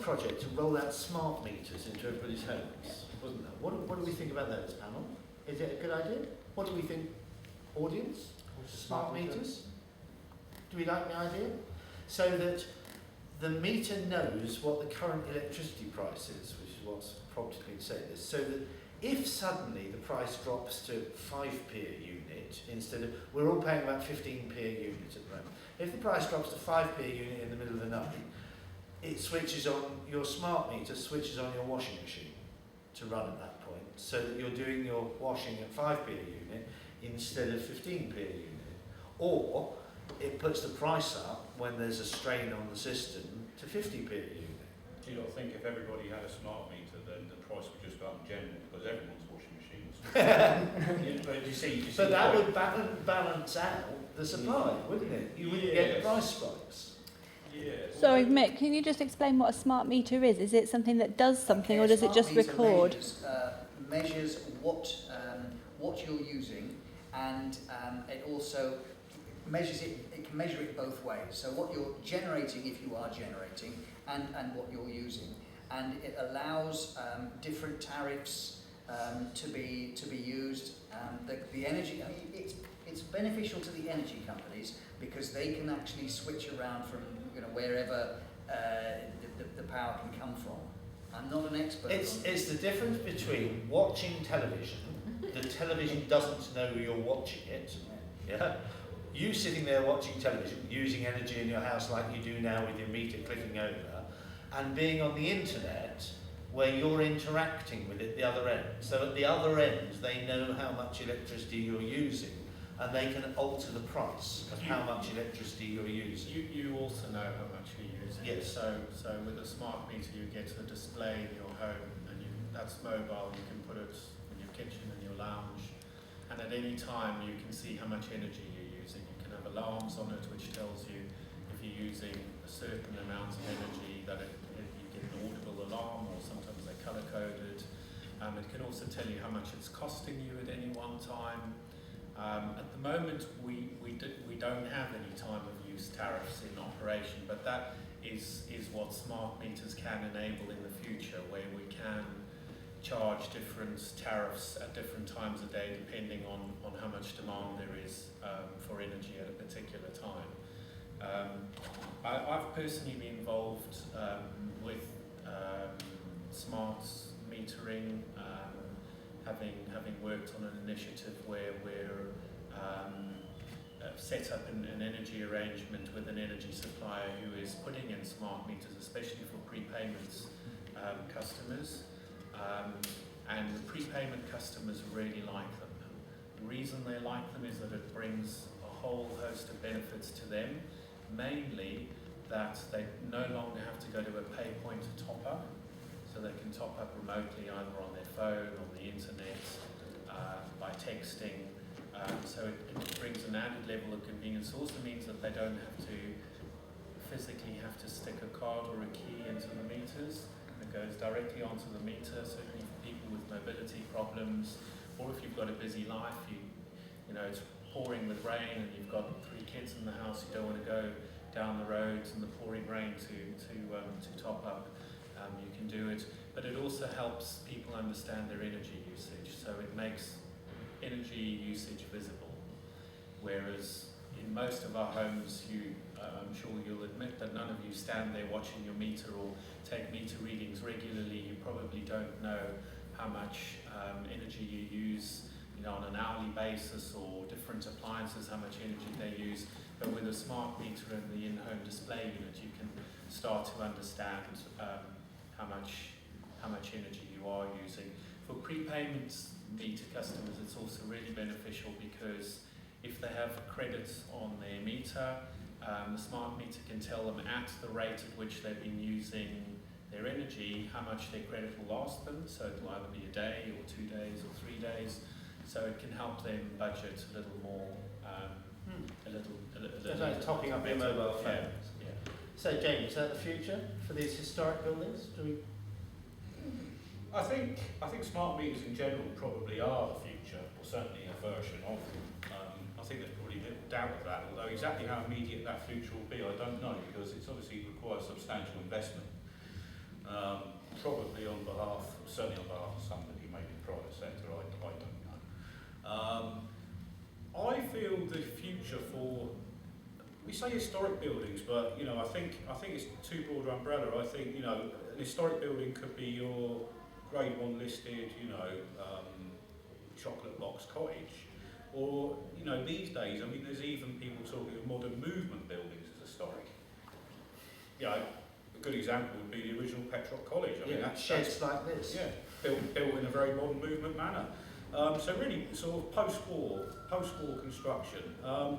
project to roll out smart meters into everybody's homes, wasn't there? What do we think about that as a panel? Is it a good idea? What do we think, audience? Smart meters? Do we like the idea? So that the meter knows what the current electricity price is, which is what's prompted me to say this, so that if suddenly the price drops to 5p a unit, instead of, we're all paying about 15p a unit at the moment, if the price drops to 5p a unit in the middle of the night, it switches on, your smart meter switches on your washing machine to run at that point, so that you're doing your washing at 5p a unit instead of 15p a unit. Or it puts the price up when there's a strain on the system to 50p a unit. Do you not think if everybody had a smart meter, then the price would just go up in general because everyone's washing machines? But you see but that would balance out the supply, wouldn't it? You wouldn't get the price spikes. Yeah. Sorry, Mick, can you just explain what a smart meter is? Is it something that does something, or does it just record? Measures what you're using, and it also measures it. It can measure it both ways. So what you're generating, if you are generating, and what you're using, and it allows different tariffs to be used. The energy, I mean, it's beneficial to the energy companies because they can actually switch around from wherever the power can come from. I'm not an expert. It's the difference between watching television. The television doesn't know you're watching it. Yeah. You sitting there watching television, using energy in your house like you do now with your meter clicking over, and being on the internet where you're interacting with it the other end. So at the other end, they know how much electricity you're using, and they can alter the price of how much electricity you're using. You also know how much you're using. Yes. So with a smart meter, you get a display in your home, and that's mobile. You can put it in your kitchen and your lounge, and at any time you can see how much energy you're using. You can have alarms on it which tells you if you're using a certain amount of energy, that you get an audible alarm, or sometimes they're color coded. It can also tell you how much it's costing you at any one time. At the moment, we don't have any time of use tariffs in operation, but that is what smart meters can enable in the future, where we can charge different tariffs at different times of day depending on how much demand there is for energy at a particular time. I've personally been involved with smart metering, having worked on an initiative where we're set up an energy arrangement with an energy supplier who is putting in smart meters, especially for prepayment customers. And the prepayment customers really like them. The reason they like them is that it brings a whole host of benefits to them, mainly that they no longer have to go to a pay point to top up, so they can top up remotely either on their phone, on the internet, by texting. So it brings an added level of convenience. It also means that they don't have to physically have to stick a card or a key into the meters. It goes directly onto the meter, certainly for people with mobility problems, or if you've got a busy life, you know it's pouring with rain and you've got 3 kids in the house, you don't want to go down the roads in the pouring rain to top up. You can do it, but it also helps people understand their energy usage, so it makes energy usage visible. Whereas in most of our homes, I'm sure you'll admit that none of you stand there watching your meter or take meter readings regularly. You probably don't know how much energy you use, on an hourly basis, or different appliances, how much energy they use. But with a smart meter and the in-home display unit, you can start to understand how much energy you are using. For prepayment meter customers, it's also really beneficial because if they have credits on their meter, the smart meter can tell them at the rate at which they've been using their energy how much their credit will last them. So it will either be a day or 2 days or 3 days. So it can help them budget a little more. It's like topping up your mobile phone. Yeah. So James, is that the future for these historic buildings? I think smart meters in general probably are the future, or certainly a version of them. I think there's probably little doubt of that, although exactly how immediate that future will be, I don't know, because it's obviously requires substantial investment. Probably on behalf, certainly on behalf of somebody, maybe the private sector, I don't know. I feel the future for, we say historic buildings, but you know, I think it's too broad an umbrella. I think, you know, an historic building could be your Grade 1 listed, you know, chocolate box cottage, or you know, these days, I mean, there's even people talking of modern movement buildings as historic. You know, a good example would be the original Petroc College. I mean, that's sheds like this. Yeah, built in a very modern movement manner. So really, sort of post-war construction. A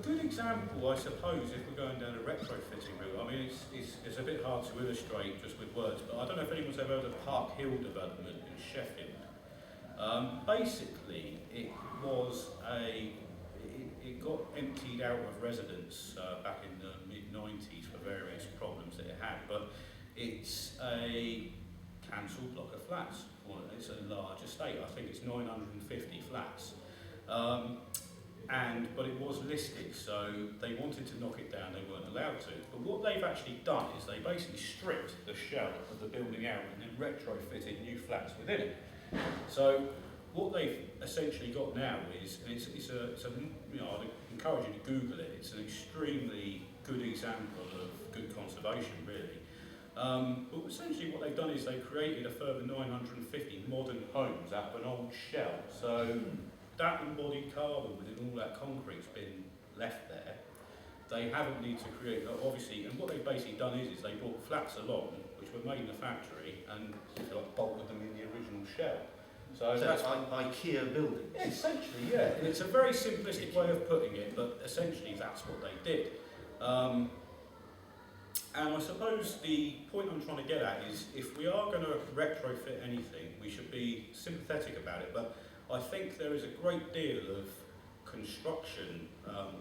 good example, I suppose, if we're going down a retrofitting route. I mean, it's a bit hard to illustrate just with words, but I don't know if anyone's ever heard of Park Hill development in Sheffield. Basically, it got emptied out of residents back in the mid-90s for various problems that it had, but it's a cancelled block of flats. It's a large estate. I think it's 950 flats. But it was listed, so they wanted to knock it down, they weren't allowed to. But what they've actually done is they basically stripped the shell of the building out and then retrofitted new flats within it. So what they've essentially got now is, and it's a you know, I'd encourage you to Google it. It's an extremely good example of good conservation, really. But essentially what they've done is they've created a further 950 modern homes out of an old shell. So that embodied carbon within all that concrete's been left there. They haven't needed to create, obviously, and what they've basically done is they brought flats along, which were made in the factory, and like bolted them in the original shell. So that's like IKEA buildings. Essentially, yeah. It's a very simplistic way of putting it, but essentially that's what they did. And I suppose the point I'm trying to get at is, if we are going to retrofit anything, we should be sympathetic about it. But I think there is a great deal of construction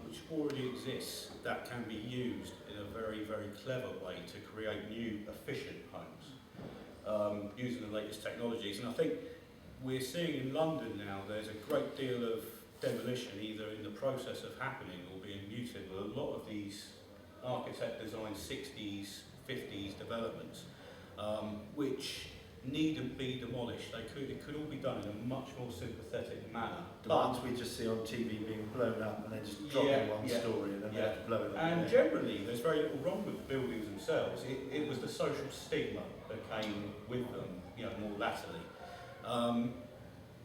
which already exists that can be used in a very, very clever way to create new, efficient homes using the latest technologies. And I think we're seeing in London now there's a great deal of demolition either in the process of happening or being muted. But a lot of these architect designed 60s, 50s developments which needn't be demolished. It could all be done in a much more sympathetic manner. But we just see on TV being blown up and then just dropping one story and then they have to blow it up. And generally, there's very little wrong with the buildings themselves. It was the social stigma that came with them, you know, more latterly.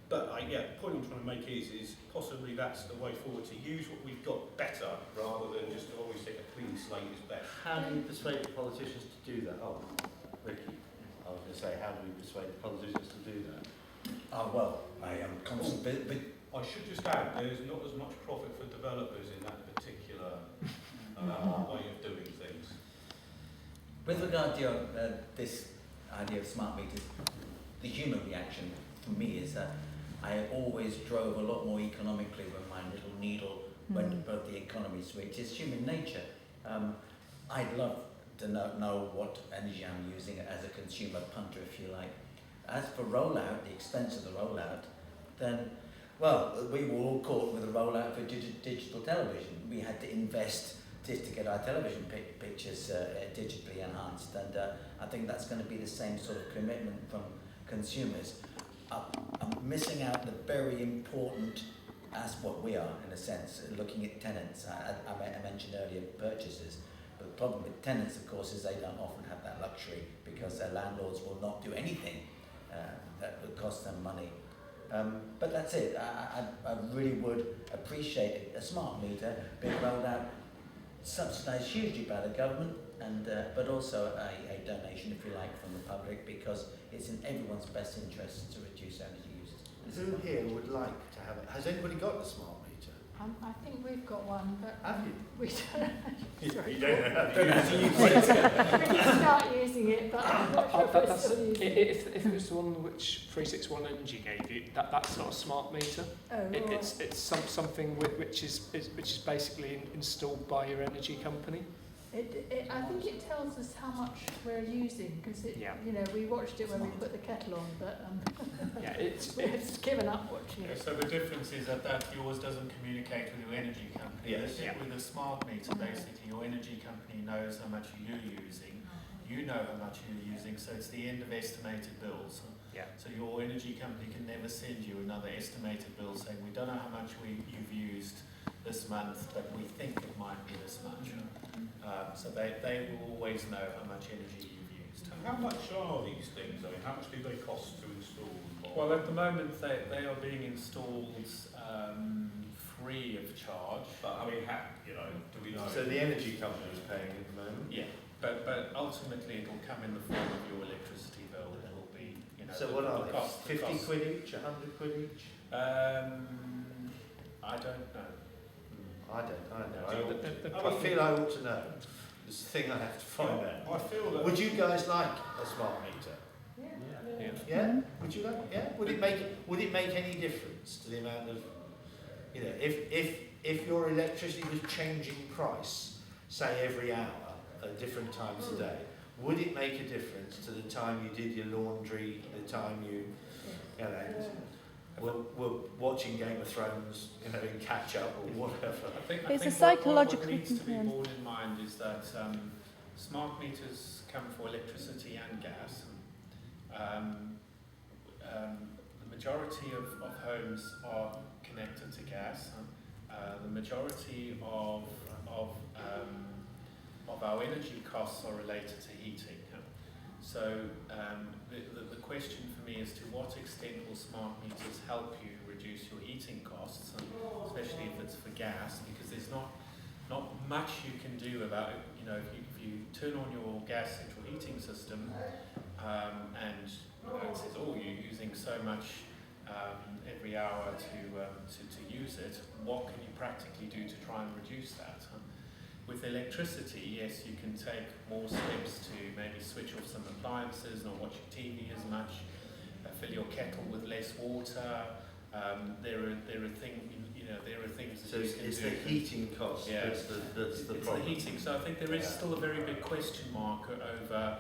But the point I'm trying to make is possibly that's the way forward, to use what we've got better rather than just always think a clean slate is best. How do you persuade the politicians to do that? Oh, Ricky. I was going to say, how do we persuade the politicians to do that? Well, I am constantly. But I should just add, there's not as much profit for developers in that particular way of doing things. with regard to your, this idea of smart meters, the human reaction for me is that I always drove a lot more economically when my little needle went above the economy switch. It's human nature. I'd love to know what energy I'm using as a consumer punter, if you like. As for rollout, the expense of the rollout, then, well, we were all caught with a rollout for digital television. We had to invest just to get our television pictures digitally enhanced, and I think that's going to be the same sort of commitment from consumers. I'm missing out the very important, as what we are in a sense, looking at tenants. I mentioned earlier purchasers, but the problem with tenants, of course, is they don't often have that luxury because their landlords will not do anything that would cost them money. But that's it. I really would appreciate a smart meter being rolled out, subsidised hugely by the government, and but also a donation, if you like, from the public, because it's in everyone's best interest to reduce energy use. Who here would like to have it? Has anybody got a smart meter? I think we've got one, but Have you? we don't. Sorry. You don't know how to use We did start using it, but I'm not sure if we're That's, still using it. if it was the one which 361 Energy gave you, that's not a smart meter. Oh, right. It's something which is basically installed by your energy company. I think it tells us how much we're using, because Yeah. you know, we watched it when we put the kettle on, but Yeah, it's we've given up watching Yeah, it. so the difference is that yours doesn't communicate with your energy company. Yes. With a smart meter, basically, your energy company knows how much you're using. You know how much you're using, so it's the end of estimated bills. Yeah. So your energy company can never send you another estimated bill saying, we don't know how much you've used this month, but we think it might be this much. So they will always know how much energy you've used. And how much are these things? I mean, how much do they cost to install? Well, at the moment they are being installed free of charge. But I mean, do we know? So the energy company is paying at the moment? Yeah, but ultimately it will come in the form of your electricity bill. It will be, So what are they? 50 quid each, 100 quid each? I don't know. I don't know. The I feel I ought to know. It's the thing I have to find out. I feel that. Would you guys like a smart meter? Yeah. Yeah? Would you like? Yeah? Would it make any difference to the amount of, if your electricity was changing price, say every hour at different times a day, would it make a difference to the time you did your laundry, the time we're watching Game of Thrones, in catch up or whatever? I It's think a psychological what needs to be component. borne in mind is that smart meters come for electricity and gas. The majority of homes are connected to gas. The majority of our energy costs are related to heating. So the question for me is, to what extent will smart meters help you reduce your heating costs, especially if it's for gas, because there's not much you can do about it. If you turn on your gas central heating system and it says, oh, you're using so much every hour to use it, what can you practically do to try and reduce that? With electricity, yes, you can take more steps to maybe switch off some appliances, not watch your TV as much, fill your kettle with less water. There are things that So you can it's do. the heating cost that's the It's problem. the heating. So I think there is still a very big question mark over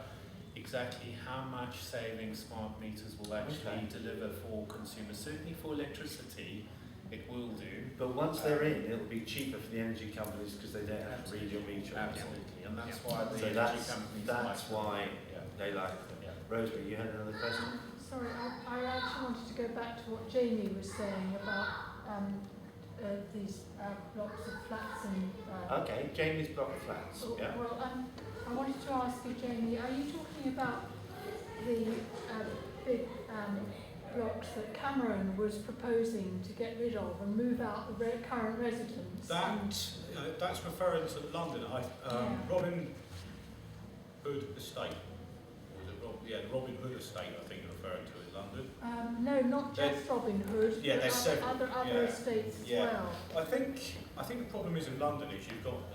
exactly how much saving smart meters will actually deliver for consumers. Certainly for electricity, it will do. But once they're in, it'll be cheaper for the energy companies because they don't have to read your meter. Absolutely, and that's why the So energy companies that's like why them. they like them. Yeah. Rosemary, you had another question? Sorry, I actually wanted to go back to what Jamie was saying about these blocks of flats and... Okay, Jamie's block of flats. Yeah. Well, I wanted to ask you, Jamie, are you talking about the big blocks that Cameron was proposing to get rid of and move out the current residents? That's referring to London. Robin Hood Estate. The Robin Hood Estate, I think you're referring to in London. No, not just Robin Hood. Yeah, but there's several. other estates as well. I think the problem is in London is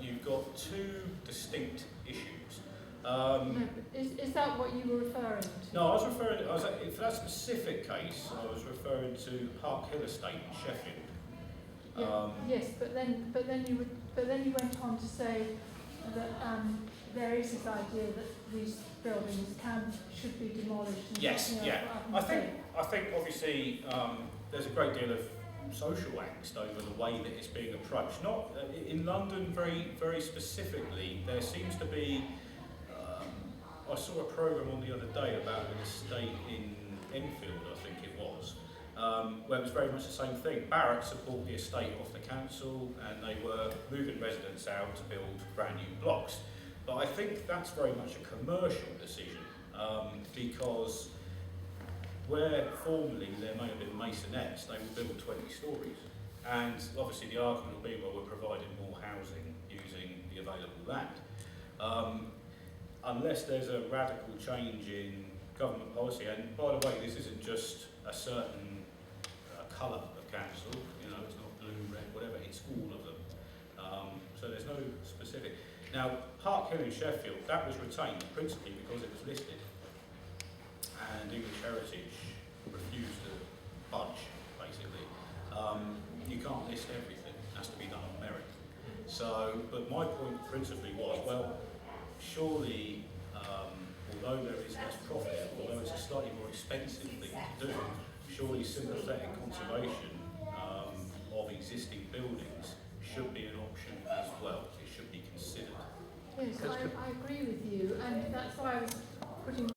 you've got two distinct issues. No, but is that what you were referring to? No, for that specific case, I was referring to Park Hill Estate in Sheffield. Yes, but then you went on to say that there is this idea that these buildings should be demolished. And Yes, yeah. I think obviously there's a great deal of social angst over the way that it's being approached. Not in London, very very specifically. There seems to be. I saw a programme on the other day about an estate in Enfield, I think it was, where it was very much the same thing. Barracks had bought the estate off the council and they were moving residents out to build brand new blocks. But I think that's very much a commercial decision because where formerly there may have been masonettes, they will build 20 stories. And obviously the argument will be, well, we're providing more housing using the available land. Unless there's a radical change in government policy, and by the way, this isn't just a certain colour of council, it's not blue, red, whatever, it's all of them. So there's no specific. Now, Park Hill in Sheffield, that was retained principally because it was listed, and English Heritage refused to budge, basically. You can't list everything, it has to be done on merit. So, but my point principally was, well, surely, although there is less profit, although it's a slightly more expensive thing to do, surely sympathetic conservation of existing buildings should be an option as well. It should be considered. Yes, I agree with you, and that's why I was putting